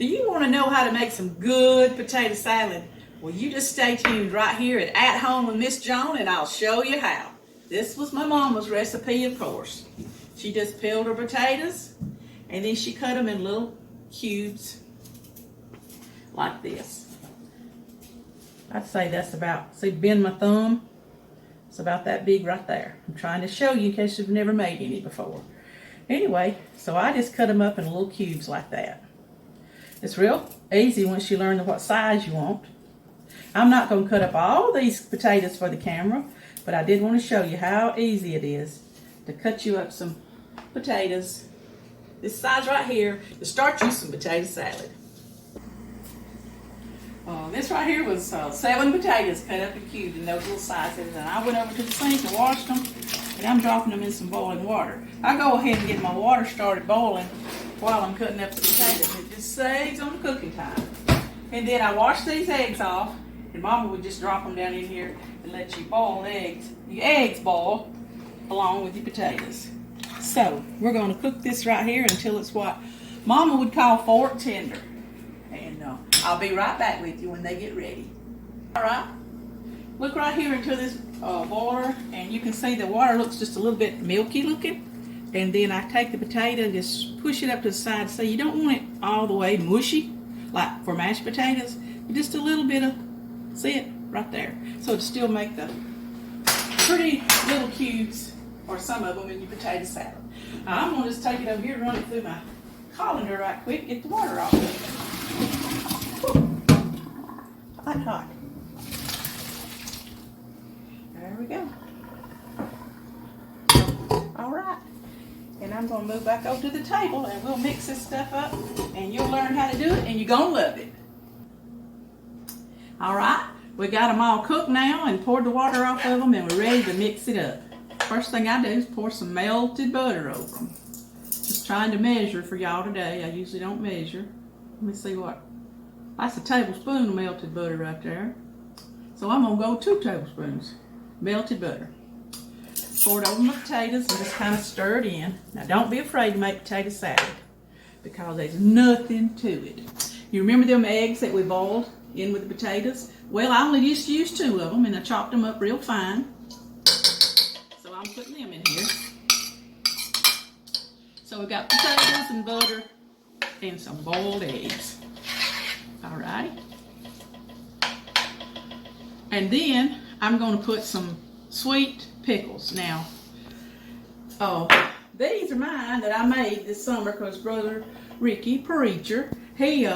Do you want to know how to make some good potato salad? Well, you just stay tuned right here at Home with Miss Joan, and I'll show you how. This was my mama's recipe, of course. She just peeled her potatoes, and then she cut them in little cubes like this. I'd say that's about, see, bend my thumb. It's about that big right there. I'm trying to show you in case you've never made any before. Anyway, so I just cut them up in little cubes like that. It's real easy once you learn what size you want. I'm not going to cut up all these potatoes for the camera, but I did want to show you how easy it is to cut you up some potatoes this size right here to start you some potato salad. This right here was 7 potatoes cut up in cubes in those little sizes, and I went over to the sink and washed them, and I'm dropping them in some boiling water. I go ahead and get my water started boiling while I'm cutting up the potatoes. It just saves on the cooking time. And then I wash these eggs off, and Mama would just drop them down in here and let you boil eggs. The eggs boil along with the potatoes. So we're going to cook this right here until it's what Mama would call fork tender. And I'll be right back with you when they get ready. All right. Look right here into this boiler, and you can see the water looks just a little bit milky looking. And then I take the potato and just push it up to the side. So you don't want it all the way mushy, like for mashed potatoes. Just a little bit of, see it right there. So to still make the pretty little cubes, or some of them, in your potato salad. Now I'm going to just take it over here and run it through my colander right quick, get the water off. Whew. Hot, hot. There we go. All right. And I'm going to move back over to the table, and we'll mix this stuff up, and you'll learn how to do it, and you're going to love it. All right. We got them all cooked now and poured the water off of them, and we're ready to mix it up. First thing I do is pour some melted butter over them. Just trying to measure for y'all today. I usually don't measure. Let me see what. That's a tablespoon of melted butter right there. So I'm going to go 2 tablespoons melted butter. Pour it over my potatoes and just kind of stir it in. Now don't be afraid to make potato salad, because there's nothing to it. You remember them eggs that we boiled in with the potatoes? Well, I only just used 2 of them, and I chopped them up real fine. So I'm putting them in here. So we've got potatoes and butter and some boiled eggs. Alrighty. And then I'm going to put some sweet pickles. Now, these are mine that I made this summer because Brother Ricky, preacher, he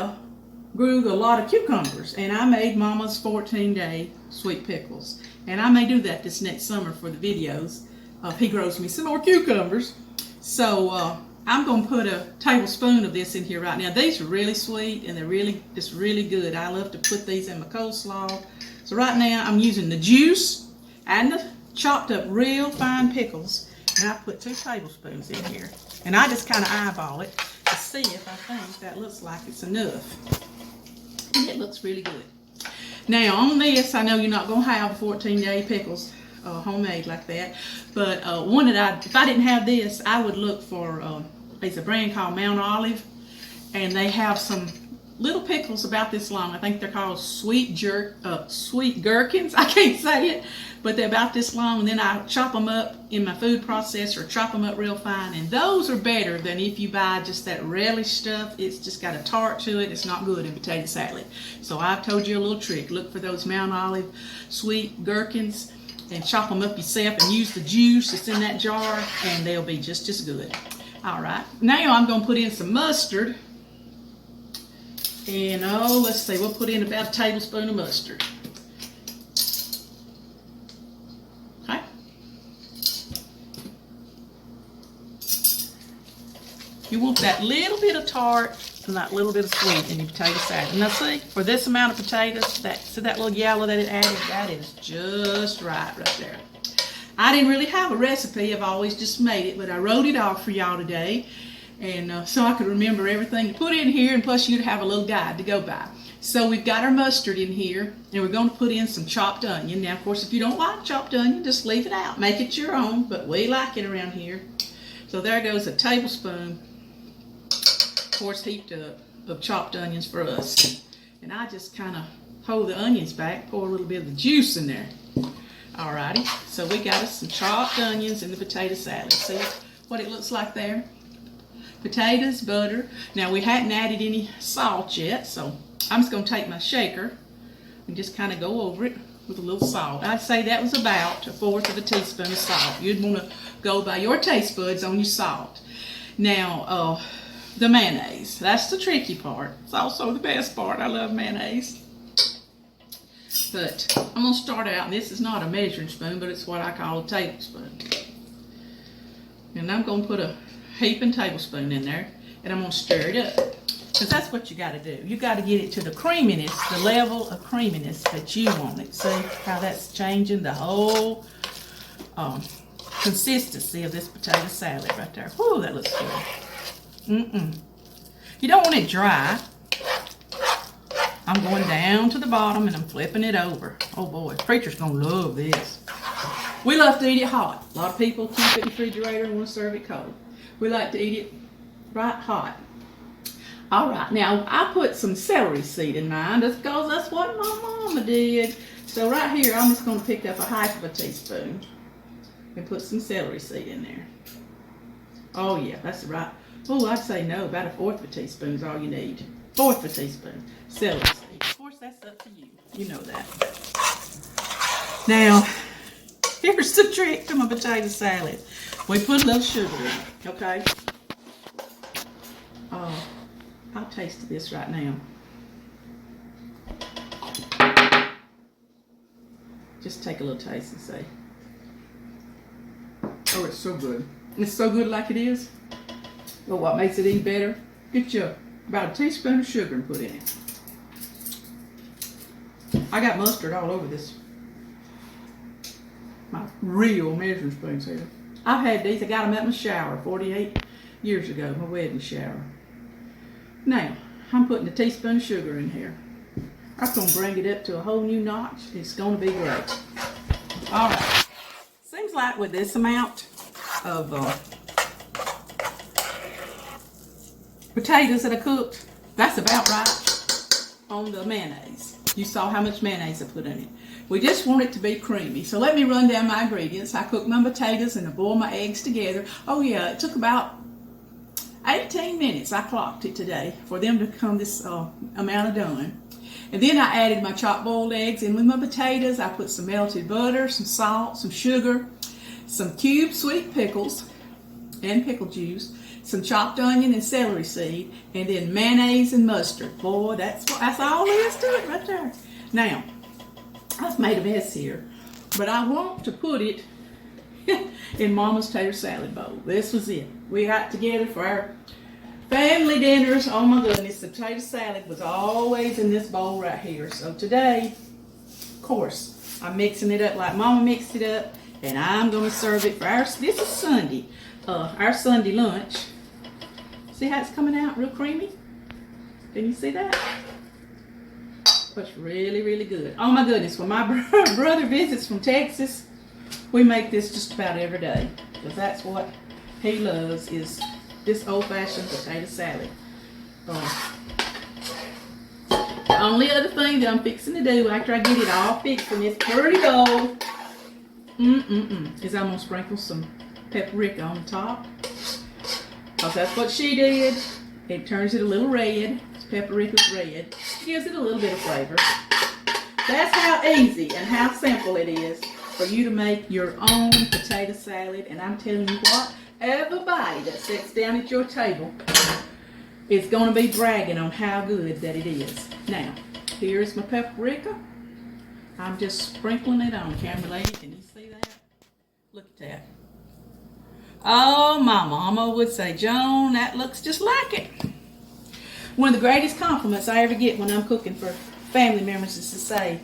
grew a lot of cucumbers, and I made Mama's 14-day sweet pickles. And I may do that this next summer for the videos. He grows me some more cucumbers. So I'm going to put a tablespoon of this in here right now. These are really sweet, and they're really good. I love to put these in my coleslaw. So right now I'm using the juice and the chopped up real fine pickles, and I put 2 tablespoons in here. And I just kind of eyeball it to see if I think that looks like it's enough. And it looks really good. Now on this, I know you're not going to have 14-day pickles homemade like that, but one that if I didn't have this, I would look for, it's a brand called Mount Olive, and they have some little pickles about this long. I think they're called sweet gherkins. I can't say it, but they're about this long, and then I chop them up in my food processor, chop them up real fine, and those are better than if you buy just that relish stuff. It's just got a tart to it. It's not good in potato salad. So I've told you a little trick. Look for those Mount Olive sweet gherkins and chop them up yourself and use the juice that's in that jar, and they'll be just as good. All right, now I'm going to put in some mustard. And let's see, we'll put in about a tablespoon of mustard. Okay. You want that little bit of tart and that little bit of sweet in your potato salad. Now see, for this amount of potatoes, see that little yellow that it added? That is just right there. I didn't really have a recipe. I've always just made it, but I wrote it off for y'all today. And so I could remember everything to put in here, and plus you'd have a little guide to go by. So we've got our mustard in here, and we're going to put in some chopped onion. Now, of course, if you don't like chopped onion, just leave it out. Make it your own, but we like it around here. So there goes a tablespoon, of course, heaped up. of chopped onions for us. And I just kind of hold the onions back, pour a little bit of the juice in there. Alrighty, so we got us some chopped onions in the potato salad. See what it looks like there? Potatoes, butter. Now we hadn't added any salt yet, so I'm just going to take my shaker and just kind of go over it with a little salt. I'd say that was about 1/4 of a teaspoon of salt. You'd want to go by your taste buds on your salt. Now, the mayonnaise. That's the tricky part. It's also the best part. I love mayonnaise. But I'm going to start out, and this is not a measuring spoon, but it's what I call a tablespoon. And I'm going to put a heaping tablespoon in there, and I'm going to stir it up. Because that's what you got to do. You got to get it to the creaminess, the level of creaminess that you want it. See how that's changing the whole consistency of this potato salad right there. Whew, that looks good. You don't want it dry. I'm going down to the bottom and I'm flipping it over. Oh boy, Preacher's going to love this. We love to eat it hot. A lot of people keep it in the refrigerator and want to serve it cold. We like to eat it right hot. All right, now I put some celery seed in mine just because that's what my mama did. So right here, I'm just going to pick up 1/2 teaspoon and put some celery seed in there. Oh yeah, that's right. Oh, I'd say no, about 1/4 teaspoon is all you need. 1/4 teaspoon celery seed. Of course, that's up to you. You know that. Now, here's the trick to my potato salad. We put a little sugar in it, okay? I'll taste this right now. Just take a little taste and see. Oh, it's so good. It's so good like it is. But what makes it even better? Get you about a teaspoon of sugar and put in it. I got mustard all over this. My real measuring spoons here. I've had these. I got them at my shower 48 years ago, my wedding shower. Now, I'm putting a teaspoon of sugar in here. I'm going to bring it up to a whole new notch. It's going to be great. All right. Seems like with this amount of potatoes that I cooked, that's about right on the mayonnaise. You saw how much mayonnaise I put in it. We just want it to be creamy. So let me run down my ingredients. I cooked my potatoes and I boiled my eggs together. Oh yeah, it took about 18 minutes. I clocked it today for them to come this amount of done. And then I added my chopped boiled eggs in with my potatoes. I put some melted butter, some salt, some sugar, some cubed sweet pickles and pickle juice, some chopped onion and celery seed, and then mayonnaise and mustard. Boy, that's all there is to it right there. Now, I've made a mess here, but I want to put it in Mama's tater salad bowl. This was it. We got together for our family dinners. Oh my goodness, the potato salad was always in this bowl right here. So today, of course, I'm mixing it up like Mama mixed it up, and I'm going to serve it for this is Sunday, our Sunday lunch. See how it's coming out real creamy? Can you see that? It's really, really good. Oh my goodness, when my brother visits from Texas, we make this just about every day. Because that's what he loves, is this old-fashioned potato salad. The only other thing that I'm fixing to do after I get it all fixed in this pretty bowl, is I'm going to sprinkle some paprika on the top. Because that's what she did. It turns it a little red. Paprika's red. It gives it a little bit of flavor. That's how easy and how simple it is for you to make your own potato salad. And I'm telling you what, everybody that sits down at your table is going to be bragging on how good that it is. Now, here's my paprika. I'm just sprinkling it on. Camera lady, can you see that? Look at that. Oh, my mama would say, Joan, that looks just like it. One of the greatest compliments I ever get when I'm cooking for family members is to say,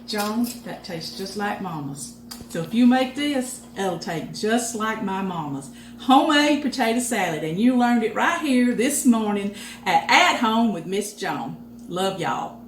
Joan, that tastes just like Mama's. So if you make this, it'll taste just like my Mama's. Homemade potato salad, and you learned it right here this morning at Home with Miss Joan. Love y'all.